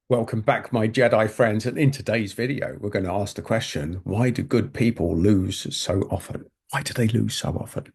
Welcome back, my Jedi friends. And in today's video, we're going to ask the question, why do good people lose so often? Why do they lose so often?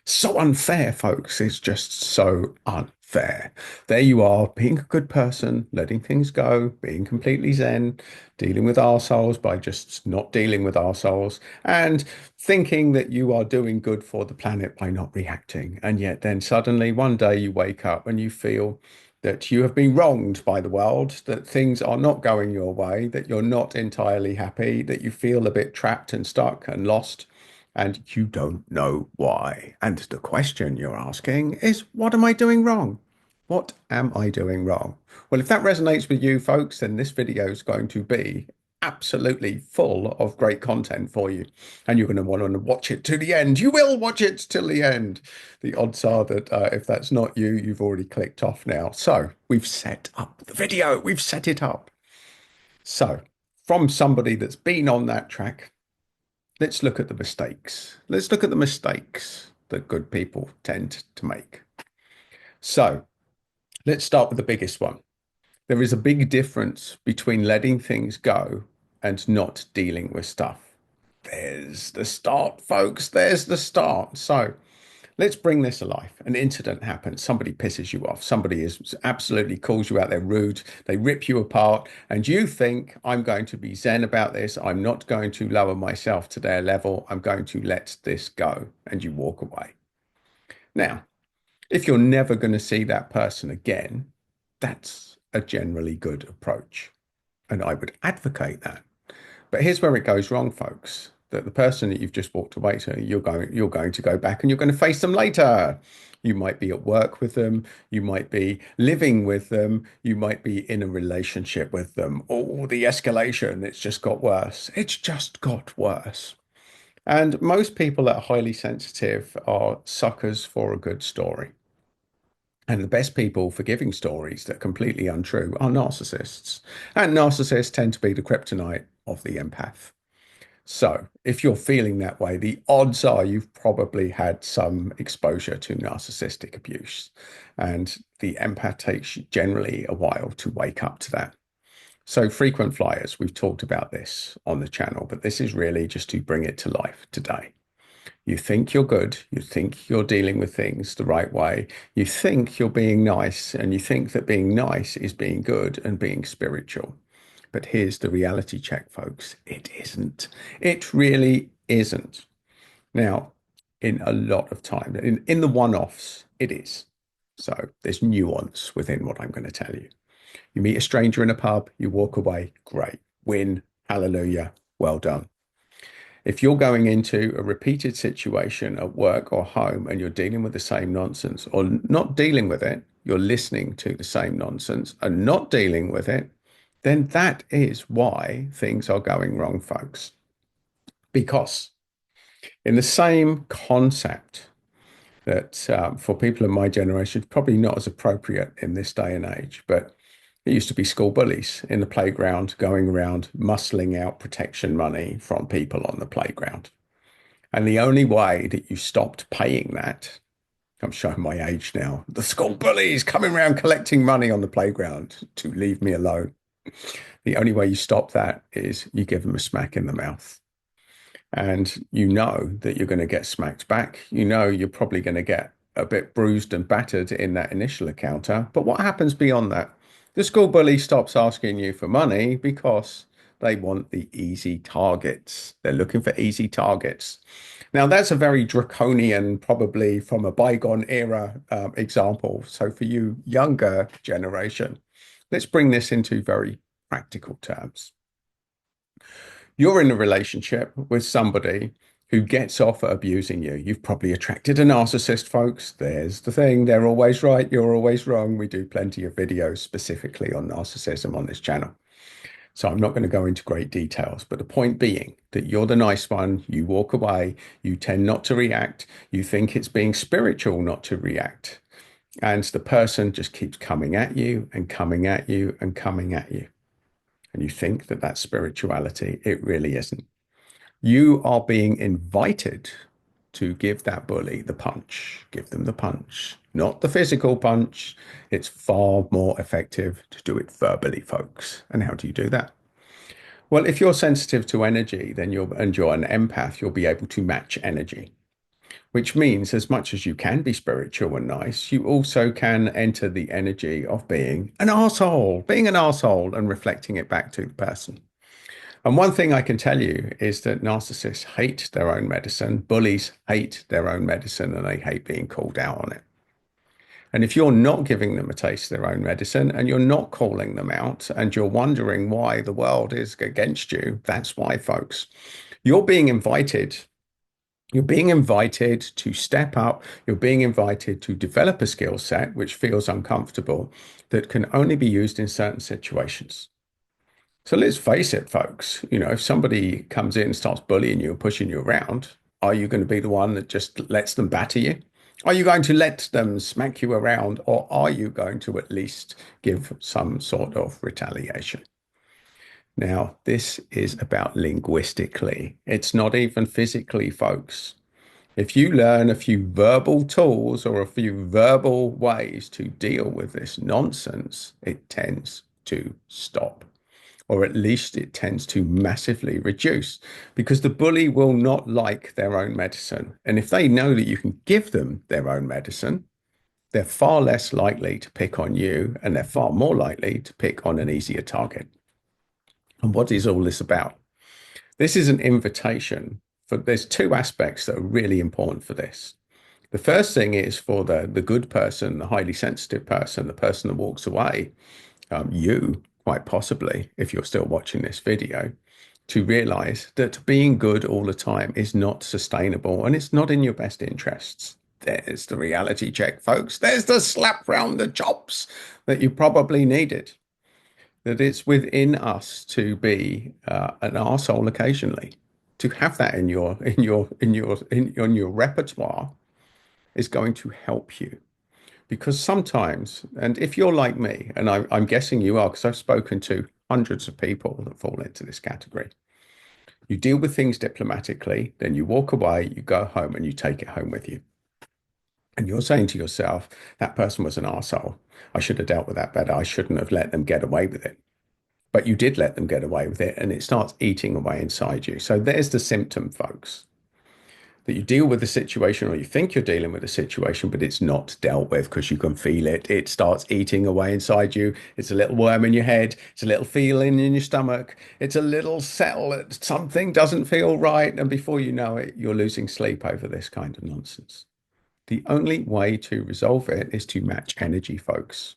So unfair, folks. It's just so unfair. There you are, being a good person, letting things go, being completely zen, dealing with arseholes by just not dealing with arseholes, and thinking that you are doing good for the planet by not reacting. And yet then suddenly one day you wake up and you feel that you have been wronged by the world, that things are not going your way, that you're not entirely happy, that you feel a bit trapped and stuck and lost, and you don't know why. And the question you're asking is, what am I doing wrong? What am I doing wrong? Well, if that resonates with you, folks, then this video is going to be absolutely full of great content for you. And you're going to want to watch it to the end. You will watch it till the end. The odds are that if that's not you, you've already clicked off now. So we've set up the video. We've set it up. So from somebody that's been on that track, let's look at the mistakes. Let's look at the mistakes that good people tend to make. So let's start with the biggest one. There is a big difference between letting things go and not dealing with stuff. There's the start, folks. There's the start. So let's bring this alive. An incident happens. Somebody pisses you off. Somebody is absolutely calls you out. They're rude. They rip you apart. And you think, I'm going to be zen about this. I'm not going to lower myself to their level. I'm going to let this go. And you walk away. Now, if you're never going to see that person again, that's a generally good approach. And I would advocate that. But here's where it goes wrong, folks. That the person that you've just walked away to, you're going to go back and you're going to face them later. You might be at work with them, you might be living with them, you might be in a relationship with them. Oh, the escalation, it's just got worse. It's just got worse. And most people that are highly sensitive are suckers for a good story. And the best people for giving stories that are completely untrue are narcissists. And narcissists tend to be the kryptonite of the empath. So, if you're feeling that way, the odds are you've probably had some exposure to narcissistic abuse. And the empath takes generally a while to wake up to that. So, frequent flyers, we've talked about this on the channel, but this is really just to bring it to life today. You think you're good, you think you're dealing with things the right way, you think you're being nice, and you think that being nice is being good and being spiritual. But here's the reality check, folks. It isn't. It really isn't. Now, in a lot of time, in the one-offs, it is. So there's nuance within what I'm going to tell you. You meet a stranger in a pub, you walk away, great, win, hallelujah, well done. If you're going into a repeated situation at work or home and you're dealing with the same nonsense or not dealing with it, you're listening to the same nonsense and not dealing with it, then that is why things are going wrong, folks. Because in the same concept that for people of my generation, probably not as appropriate in this day and age, but it used to be school bullies in the playground going around muscling out protection money from people on the playground. And the only way that you stopped paying that, I'm showing my age now, the school bullies coming around collecting money on the playground to leave me alone. The only way you stop that is you give them a smack in the mouth. And you know that you're going to get smacked back. You know you're probably going to get a bit bruised and battered in that initial encounter. But what happens beyond that? The school bully stops asking you for money because they want the easy targets. They're looking for easy targets. Now, that's a very draconian, probably from a bygone era example. So, for you younger generation, let's bring this into very practical terms. You're in a relationship with somebody who gets off at abusing you. You've probably attracted a narcissist, folks. There's the thing. They're always right. You're always wrong. We do plenty of videos specifically on narcissism on this channel. So I'm not going to go into great details, but the point being that you're the nice one. You walk away. You tend not to react. You think it's being spiritual not to react. And the person just keeps coming at you and coming at you and coming at you. And you think that that's spirituality. It really isn't. You are being invited to give that bully the punch, give them the punch, not the physical punch. It's far more effective to do it verbally, folks. And how do you do that? Well, if you're sensitive to energy, then you're an empath, you'll be able to match energy, which means as much as you can be spiritual and nice, you also can enter the energy of being an asshole and reflecting it back to the person. And one thing I can tell you is that narcissists hate their own medicine, bullies hate their own medicine, and they hate being called out on it. And if you're not giving them a taste of their own medicine and you're not calling them out and you're wondering why the world is against you, that's why, folks. You're being invited. You're being invited to step up. You're being invited to develop a skill set which feels uncomfortable that can only be used in certain situations. So let's face it, folks. If somebody comes in and starts bullying you and pushing you around, are you going to be the one that just lets them batter you? Are you going to let them smack you around, or are you going to at least give some sort of retaliation? Now, this is about linguistically. It's not even physically, folks. If you learn a few verbal tools or a few verbal ways to deal with this nonsense, it tends to stop, or at least it tends to massively reduce, because the bully will not like their own medicine. And if they know that you can give them their own medicine, they're far less likely to pick on you and they're far more likely to pick on an easier target. And what is all this about? This is an invitation for there's two aspects that are really important for this. The first thing is for the good person, the highly sensitive person, the person that walks away, you quite possibly, if you're still watching this video, to realize that being good all the time is not sustainable and it's not in your best interests. There's the reality check, folks. There's the slap round the chops that you probably needed. That it's within us to be an arsehole occasionally. To have that in your repertoire is going to help you, because sometimes, and if you're like me, and I'm guessing you are, because I've spoken to hundreds of people that fall into this category, you deal with things diplomatically, then you walk away, you go home, and you take it home with you. And you're saying to yourself, that person was an arsehole. I should have dealt with that better. I shouldn't have let them get away with it. But you did let them get away with it, and it starts eating away inside you. So there's the symptom, folks, that you deal with the situation, or you think you're dealing with a situation, but it's not dealt with because you can feel it. It starts eating away inside you. It's a little worm in your head. It's a little feeling in your stomach. It's a little settle that something doesn't feel right. And before you know it, you're losing sleep over this kind of nonsense. The only way to resolve it is to match energy, folks.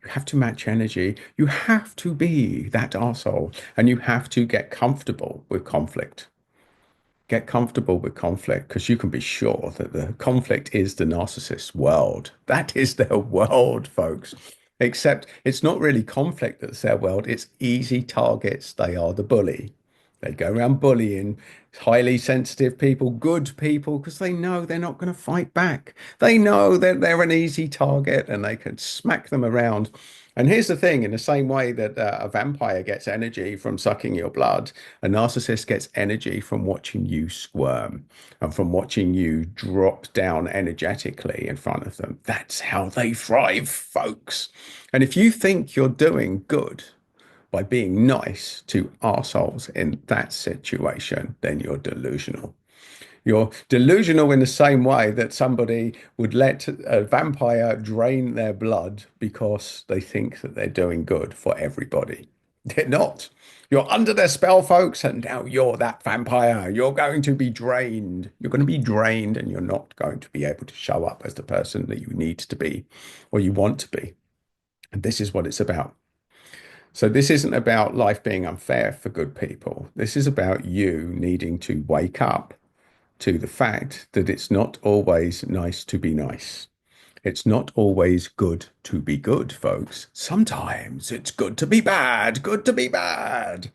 You have to match energy. You have to be that arsehole, and you have to get comfortable with conflict. Get comfortable with conflict, because you can be sure that the conflict is the narcissist's world. That is their world, folks. Except it's not really conflict that's their world, it's easy targets. They are the bully. They go around bullying highly sensitive people, good people, because they know they're not going to fight back. They know that they're an easy target and they can smack them around. And here's the thing, in the same way that a vampire gets energy from sucking your blood, a narcissist gets energy from watching you squirm and from watching you drop down energetically in front of them. That's how they thrive, folks. And if you think you're doing good by being nice to arseholes in that situation, then you're delusional. You're delusional in the same way that somebody would let a vampire drain their blood because they think that they're doing good for everybody. They're not. You're under their spell, folks, and now you're that vampire. You're going to be drained. You're going to be drained, and you're not going to be able to show up as the person that you need to be or you want to be. And this is what it's about. So this isn't about life being unfair for good people. This is about you needing to wake up to the fact that it's not always nice to be nice. It's not always good to be good, folks. Sometimes it's good to be bad, good to be bad.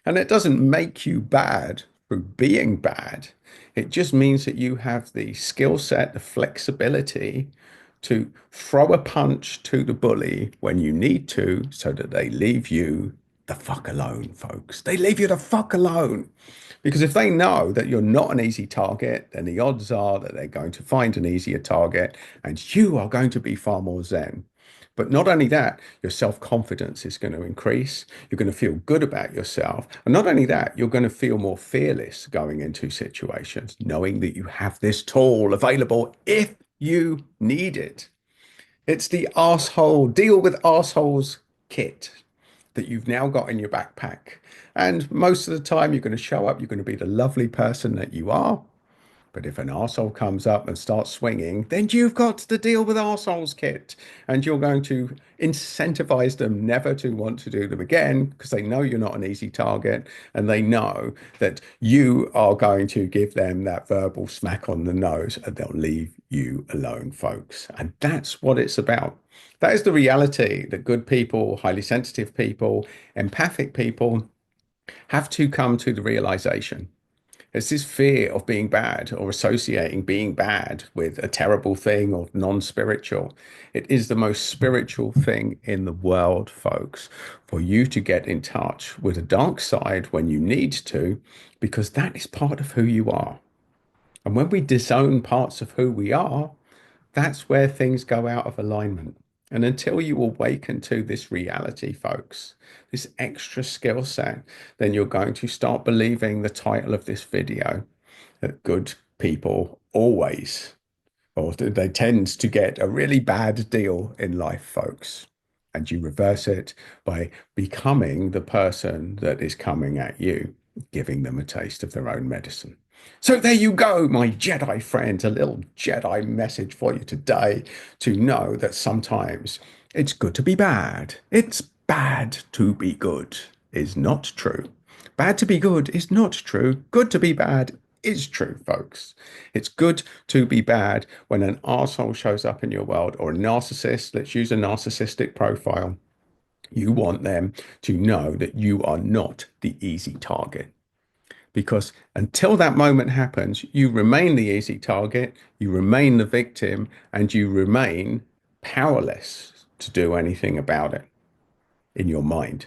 And it doesn't make you bad for being bad. It just means that you have the skill set, the flexibility to throw a punch to the bully when you need to so that they leave you the fuck alone, folks. They leave you the fuck alone. Because if they know that you're not an easy target, then the odds are that they're going to find an easier target and you are going to be far more zen. But not only that, your self confidence is going to increase. You're going to feel good about yourself. And not only that, you're going to feel more fearless going into situations, knowing that you have this tool available if you need it. It's the arsehole deal with arseholes kit that you've now got in your backpack. And most of the time, you're going to show up, you're going to be the lovely person that you are. But if an arsehole comes up and starts swinging, then you've got the deal with arseholes kit. And you're going to incentivize them never to want to do them again because they know you're not an easy target. And they know that you are going to give them that verbal smack on the nose and they'll leave you alone, folks. And that's what it's about. That is the reality that good people, highly sensitive people, empathic people have to come to the realization. It's this fear of being bad or associating being bad with a terrible thing or non-spiritual. It is the most spiritual thing in the world, folks, for you to get in touch with a dark side when you need to, because that is part of who you are. And when we disown parts of who we are, that's where things go out of alignment. And until you awaken to this reality, folks, this extra skill set, then you're going to start believing the title of this video that good people always, or they tend to get a really bad deal in life, folks. And you reverse it by becoming the person that is coming at you, giving them a taste of their own medicine. So there you go, my Jedi friends, a little Jedi message for you today to know that sometimes it's good to be bad. It's bad to be good is not true. Bad to be good is not true. Good to be bad is true, folks. It's good to be bad when an arsehole shows up in your world or a narcissist. Let's use a narcissistic profile. You want them to know that you are not the easy target. Because until that moment happens, you remain the easy target, you remain the victim, and you remain powerless to do anything about it in your mind.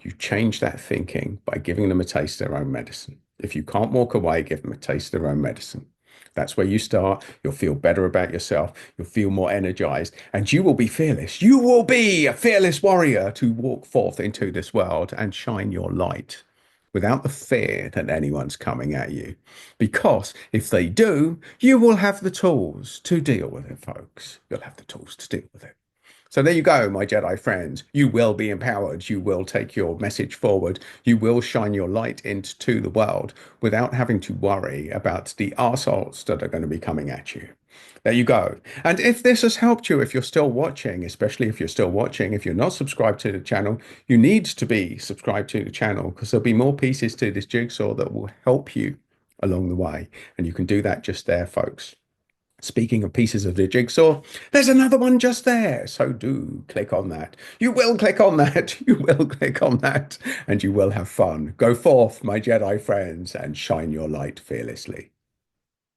You change that thinking by giving them a taste of their own medicine. If you can't walk away, give them a taste of their own medicine. That's where you start. You'll feel better about yourself. You'll feel more energized and you will be fearless. You will be a fearless warrior to walk forth into this world and shine your light without the fear that anyone's coming at you. Because if they do, you will have the tools to deal with it, folks. You'll have the tools to deal with it. So there you go, my Jedi friends. You will be empowered. You will take your message forward. You will shine your light into the world without having to worry about the arseholes that are going to be coming at you. There you go. And if this has helped you, if you're still watching, especially if you're still watching, if you're not subscribed to the channel, you need to be subscribed to the channel because there'll be more pieces to this jigsaw that will help you along the way. And you can do that just there, folks. Speaking of pieces of the jigsaw, there's another one just there. So do click on that. You will click on that. You will click on that. And you will have fun. Go forth, my Jedi friends, and shine your light fearlessly.